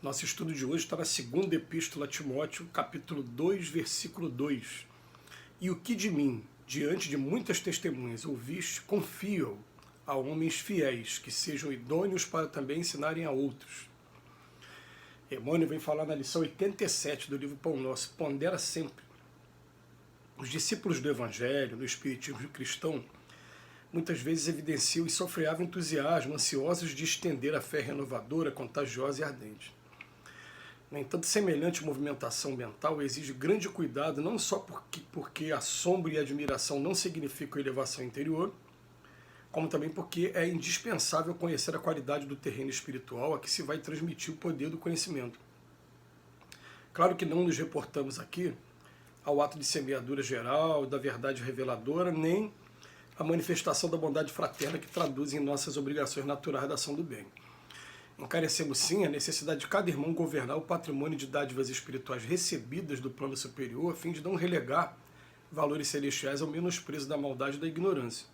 Nosso estudo de hoje está na segunda epístola a Timóteo, capítulo 2, versículo 2. E o que de mim, diante de muitas testemunhas, ouviste, confio a homens fiéis, que sejam idôneos para também ensinarem a outros. Emmanuel vem falar na lição 87 do livro Pão Nosso, pondera sempre. Os discípulos do Evangelho, do Espiritismo cristão, muitas vezes evidenciam e sofreavam entusiasmo, ansiosos de estender a fé renovadora, contagiosa e ardente. No entanto, semelhante movimentação mental exige grande cuidado, não só porque assombro e admiração não significam elevação interior, como também porque é indispensável conhecer a qualidade do terreno espiritual a que se vai transmitir o poder do conhecimento. Claro que não nos reportamos aqui ao ato de semeadura geral, da verdade reveladora, nem a manifestação da bondade fraterna que traduz em nossas obrigações naturais da ação do bem. Encarecemos sim a necessidade de cada irmão governar o patrimônio de dádivas espirituais recebidas do plano superior, a fim de não relegar valores celestiais ao menosprezo da maldade e da ignorância.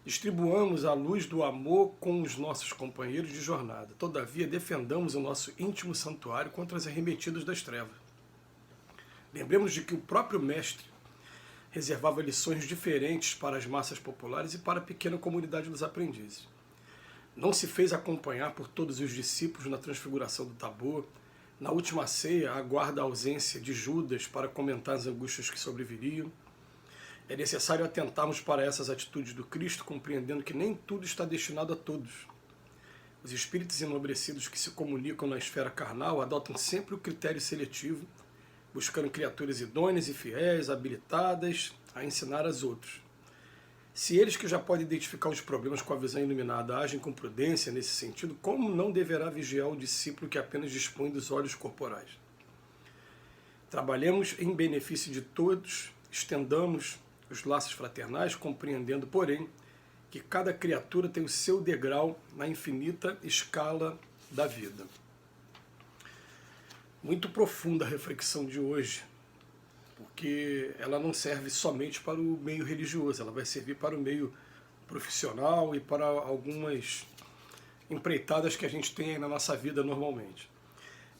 Distribuamos a luz do amor com os nossos companheiros de jornada. Todavia, defendamos o nosso íntimo santuário contra as arremetidas das trevas. Lembremos de que o próprio Mestre reservava lições diferentes para as massas populares e para a pequena comunidade dos aprendizes. Não se fez acompanhar por todos os discípulos na transfiguração do Tabor. Na última ceia, aguarda a ausência de Judas para comentar as angústias que sobreviriam. É necessário atentarmos para essas atitudes do Cristo, compreendendo que nem tudo está destinado a todos. Os espíritos enobrecidos que se comunicam na esfera carnal adotam sempre o critério seletivo, buscando criaturas idôneas e fiéis, habilitadas a ensinar aos outros. Se eles que já podem identificar os problemas com a visão iluminada agem com prudência nesse sentido, como não deverá vigiar o discípulo que apenas dispõe dos olhos corporais? Trabalhemos em benefício de todos, estendamos os laços fraternais, compreendendo, porém, que cada criatura tem o seu degrau na infinita escala da vida. Muito profunda a reflexão de hoje, porque ela não serve somente para o meio religioso, ela vai servir para o meio profissional e para algumas empreitadas que a gente tem aí na nossa vida normalmente.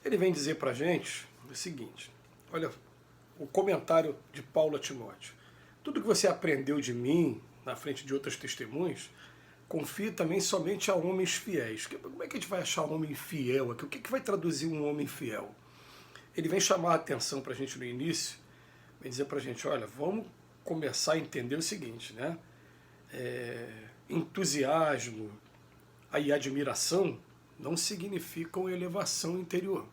Ele vem dizer para a gente o seguinte, olha, o comentário de Paulo a Timóteo. Tudo que você aprendeu de mim, na frente de outras testemunhas, confie também somente a homens fiéis. Como é que a gente vai achar um homem fiel aqui? O que vai traduzir um homem fiel? Ele vem chamar a atenção para a gente no início, vem dizer para a gente, olha, vamos começar a entender o seguinte, né? Entusiasmo e admiração não significam elevação interior.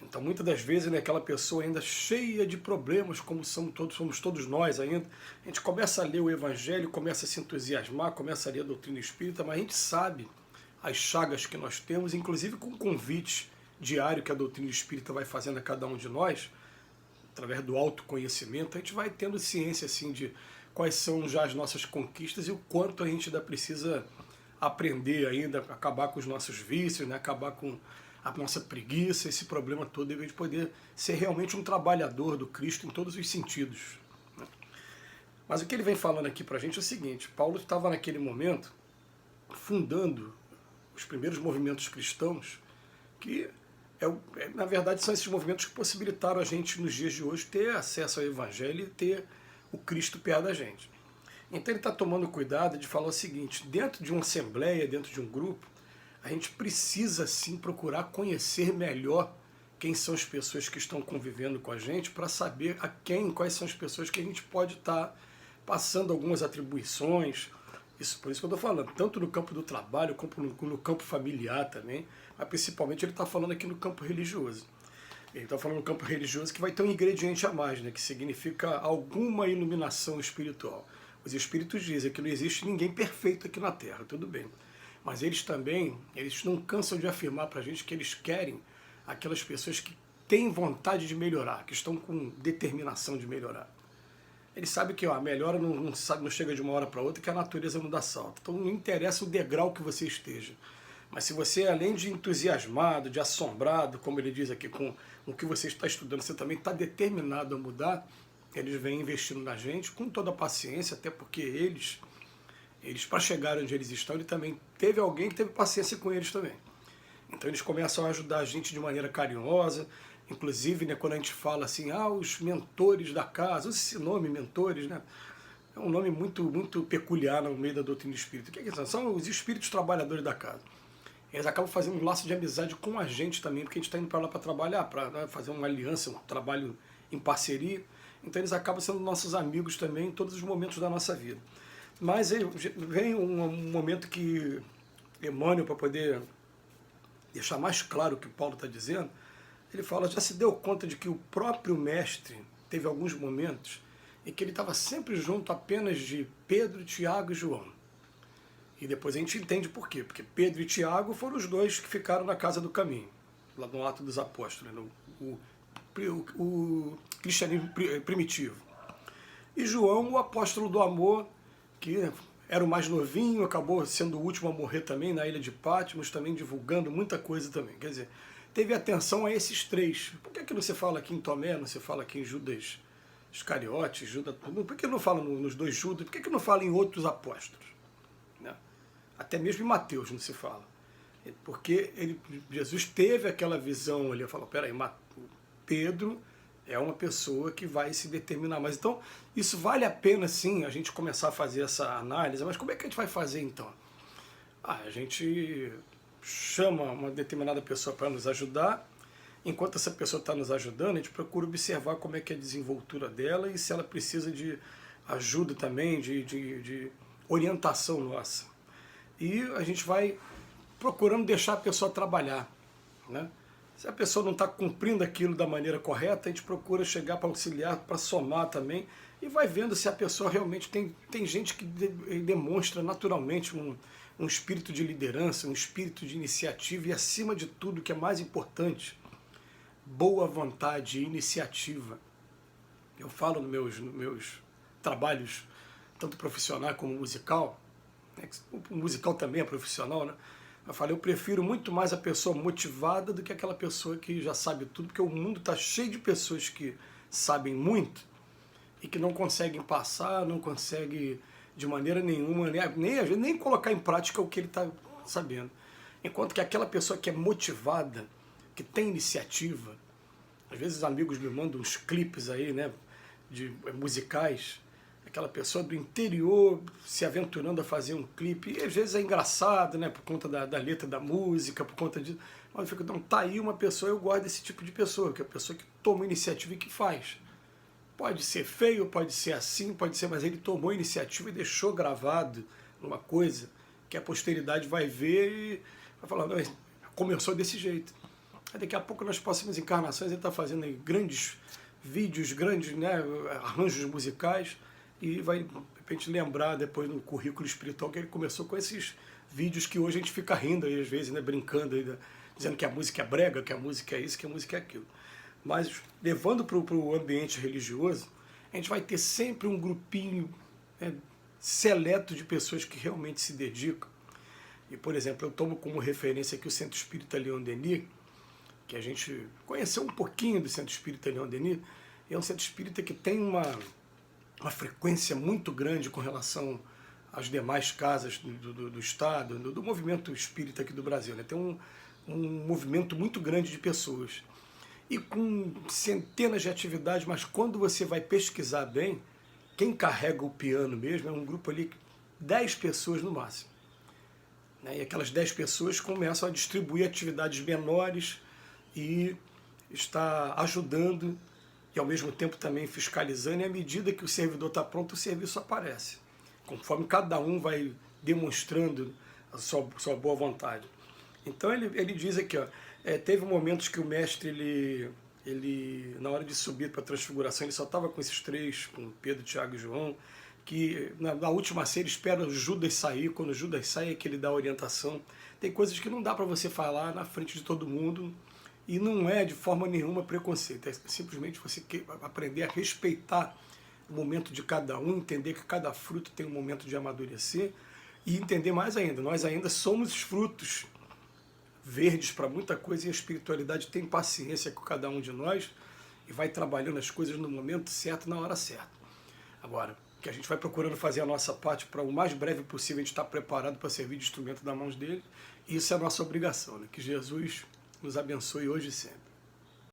Então, muitas das vezes, né, aquela pessoa ainda cheia de problemas, como somos todos nós ainda, a gente começa a ler o Evangelho, começa a se entusiasmar, começa a ler a doutrina espírita, mas a gente sabe as chagas que nós temos, inclusive com o convite diário que a doutrina espírita vai fazendo a cada um de nós, através do autoconhecimento, a gente vai tendo ciência assim, de quais são já as nossas conquistas e o quanto a gente ainda precisa aprender ainda, acabar com os nossos vícios, né, acabar com a nossa preguiça, esse problema todo, em vez de poder ser realmente um trabalhador do Cristo em todos os sentidos. Mas o que ele vem falando aqui para a gente é o seguinte, Paulo estava naquele momento fundando os primeiros movimentos cristãos, que na verdade são esses movimentos que possibilitaram a gente nos dias de hoje ter acesso ao Evangelho e ter o Cristo perto da gente. Então ele está tomando cuidado de falar o seguinte, dentro de uma assembleia, dentro de um grupo, a gente precisa sim procurar conhecer melhor quem são as pessoas que estão convivendo com a gente para saber quais são as pessoas que a gente pode estar passando algumas atribuições. Por isso que eu estou falando, tanto no campo do trabalho como no campo familiar também, mas principalmente ele está falando aqui no campo religioso. Ele está falando no campo religioso que vai ter um ingrediente a mais, né, que significa alguma iluminação espiritual. Os espíritos dizem que não existe ninguém perfeito aqui na Terra, tudo bem. Mas eles não cansam de afirmar para a gente que eles querem aquelas pessoas que têm vontade de melhorar, que estão com determinação de melhorar. Eles sabem que a melhora não chega de uma hora para outra, que a natureza não dá salto. Então não interessa o degrau que você esteja. Mas se você, além de entusiasmado, de assombrado, como ele diz aqui, com o que você está estudando, você também está determinado a mudar, eles vêm investindo na gente com toda a paciência, até porque eles para chegar onde eles estão, ele também teve alguém que teve paciência com eles também. Então eles começam a ajudar a gente de maneira carinhosa, inclusive, né, quando a gente fala assim, os mentores da casa, usa esse nome, mentores, né? É um nome muito peculiar no meio da doutrina espírita. O que é que são? São os espíritos trabalhadores da casa. Eles acabam fazendo um laço de amizade com a gente também, porque a gente está indo para lá para trabalhar, para, né, fazer uma aliança, um trabalho em parceria. Então eles acabam sendo nossos amigos também em todos os momentos da nossa vida. Mas aí vem um momento que Emmanuel, para poder deixar mais claro o que Paulo está dizendo, ele fala, já se deu conta de que o próprio mestre teve alguns momentos em que ele estava sempre junto apenas de Pedro, Tiago e João. E depois a gente entende por quê. Porque Pedro e Tiago foram os dois que ficaram na casa do caminho, lá no Ato dos Apóstolos, né? o cristianismo primitivo. E João, o apóstolo do amor, que era o mais novinho, acabou sendo o último a morrer também na ilha de Patmos, também divulgando muita coisa também. Quer dizer, teve atenção a esses três. Por que não se fala aqui em Tomé, não se fala aqui em Judas Iscariotes, Judas, por que não fala nos dois Judas? Por que não fala em outros apóstolos? Né? Até mesmo em Mateus não se fala. Porque Jesus teve aquela visão ali, falou, peraí, Pedro é uma pessoa que vai se determinar mais. Então, isso vale a pena, sim, a gente começar a fazer essa análise, mas como é que a gente vai fazer, então? A gente chama uma determinada pessoa para nos ajudar, enquanto essa pessoa está nos ajudando, a gente procura observar como é que é a desenvoltura dela e se ela precisa de ajuda também, de orientação nossa. E a gente vai procurando deixar a pessoa trabalhar, né? Se a pessoa não está cumprindo aquilo da maneira correta, a gente procura chegar para auxiliar, para somar também, e vai vendo se a pessoa realmente tem gente que demonstra naturalmente um espírito de liderança, um espírito de iniciativa e, acima de tudo, o que é mais importante, boa vontade e iniciativa. Eu falo nos meus trabalhos, tanto profissional como musical, né? O musical também é profissional, né? Eu prefiro muito mais a pessoa motivada do que aquela pessoa que já sabe tudo, porque o mundo está cheio de pessoas que sabem muito e que não conseguem passar, não conseguem de maneira nenhuma, nem colocar em prática o que ele está sabendo. Enquanto que aquela pessoa que é motivada, que tem iniciativa, às vezes os amigos me mandam uns clipes aí, né, musicais, aquela pessoa do interior se aventurando a fazer um clipe, e às vezes é engraçado, né, por conta da letra da música, por conta de... Mas eu fico, então, tá aí uma pessoa, eu gosto desse tipo de pessoa, que é a pessoa que toma iniciativa e que faz. Pode ser feio, pode ser assim, pode ser, mas ele tomou iniciativa e deixou gravado uma coisa que a posteridade vai ver e vai falar, não, começou desse jeito. Aí daqui a pouco, nas próximas encarnações, ele está fazendo aí grandes vídeos, grandes, né, arranjos musicais, e vai, de repente, lembrar depois no currículo espiritual que ele começou com esses vídeos que hoje a gente fica rindo aí, às vezes, né, brincando, aí, né, dizendo que a música é brega, que a música é isso, que a música é aquilo. Mas, levando para o ambiente religioso, a gente vai ter sempre um grupinho, né, seleto de pessoas que realmente se dedicam. E, por exemplo, eu tomo como referência aqui o Centro Espírita Leon Denis, que a gente conheceu um pouquinho do Centro Espírita Leon Denis, e é um centro espírita que tem uma frequência muito grande com relação às demais casas do Estado, do movimento espírita aqui do Brasil, né? Tem um movimento muito grande de pessoas. E com centenas de atividades, mas quando você vai pesquisar bem, quem carrega o piano mesmo é um grupo ali, 10 pessoas no máximo. Né? E aquelas 10 pessoas começam a distribuir atividades menores e está ajudando e ao mesmo tempo também fiscalizando, e à medida que o servidor está pronto, o serviço aparece, conforme cada um vai demonstrando a sua boa vontade. Então ele diz aqui, ó, teve momentos que o mestre, ele na hora de subir para a transfiguração, ele só estava com esses três, com Pedro, Tiago e João, que na última ceia ele espera o Judas sair, quando o Judas sai é que ele dá a orientação. Tem coisas que não dá para você falar na frente de todo mundo, e não é de forma nenhuma preconceito, é simplesmente você aprender a respeitar o momento de cada um, entender que cada fruto tem um momento de amadurecer, e entender mais ainda, nós ainda somos frutos verdes para muita coisa, e a espiritualidade tem paciência com cada um de nós, e vai trabalhando as coisas no momento certo, na hora certa. Agora, que a gente vai procurando fazer a nossa parte para o mais breve possível, a gente estar preparado para servir de instrumento nas mãos dele, Isso é a nossa obrigação, né? Que Jesus nos abençoe hoje e sempre.